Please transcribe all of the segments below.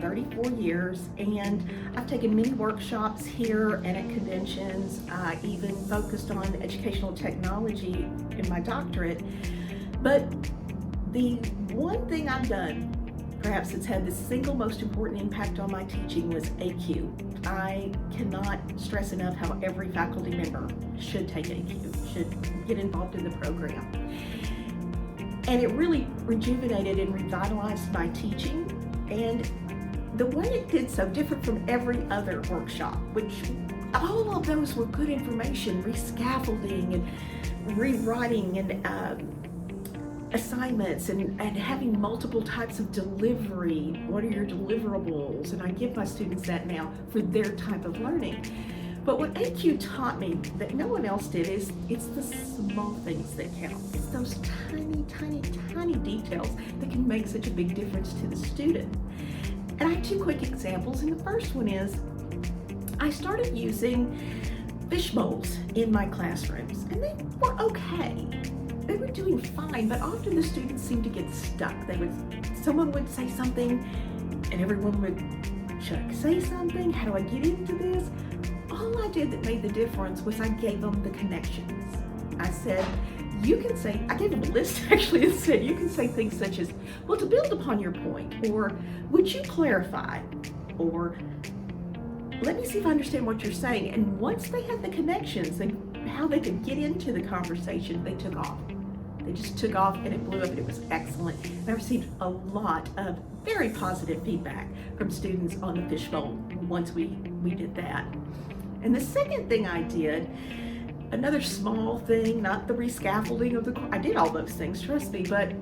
34 years, and I've taken many workshops here and at conventions. I even focused on educational technology in my doctorate. But the one thing I've done, perhaps it's had the single most important impact on my teaching, was ACUE. I cannot stress enough how every faculty member should take ACUE, should get involved in the program. And it really rejuvenated and revitalized my teaching. And the way it did so, different from every other workshop, which all of those were good information, rescaffolding and rewriting and assignments and having multiple types of delivery. What are your deliverables? And I give my students that now for their type of learning. But what ACUE taught me that no one else did is it's the small things that count. It's those tiny, tiny, tiny details that can make such a big difference to the student. And I have two quick examples, and the first one is I started using fish bowls in my classrooms, and they were okay. They were doing fine, but often the students seemed to get stuck. Someone would say something, and everyone would, should I say something? How do I get into this? All I did that made the difference was I gave them the connections. I said, you can say, I gave them a list actually and said, you can say things such as, well, to build upon your point, or would you clarify, or let me see if I understand what you're saying. And once they had the connections and how they could get into the conversation, they took off. They just took off and it blew up and it was excellent. And I received a lot of very positive feedback from students on the fishbowl once we did that. And the second thing I did, another small thing, not the rescaffolding of the course, I did all those things, trust me, but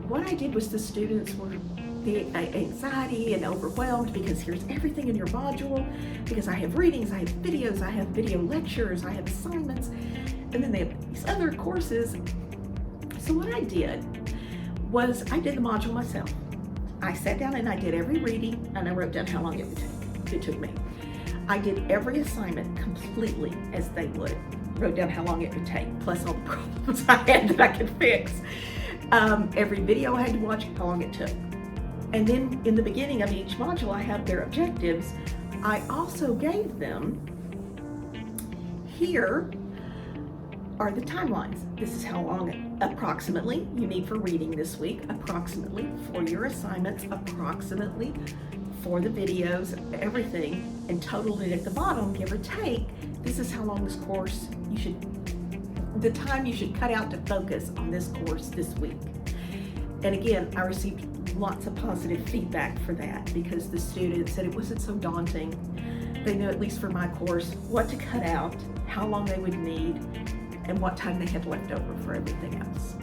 what I did was the students were the anxiety and overwhelmed because here's everything in your module, because I have readings, I have videos, I have video lectures, I have assignments, and then they have these other courses. So what I did was I did the module myself. I sat down and I did every reading and I wrote down how long it took me. I did every assignment completely as they would. Wrote down how long it would take, plus all the problems I had that I could fix. Every video I had to watch, how long it took. And then in the beginning of each module, I have their objectives. I also gave them, here are the timelines. This is how long approximately you need for reading this week, approximately for your assignments, approximately for the videos, everything, and totaled it at the bottom, give or take. This is how long this course the time you should cut out to focus on this course this week. And again, I received lots of positive feedback for that because the students said it wasn't so daunting. They knew, at least for my course, what to cut out, how long they would need, and what time they had left over for everything else.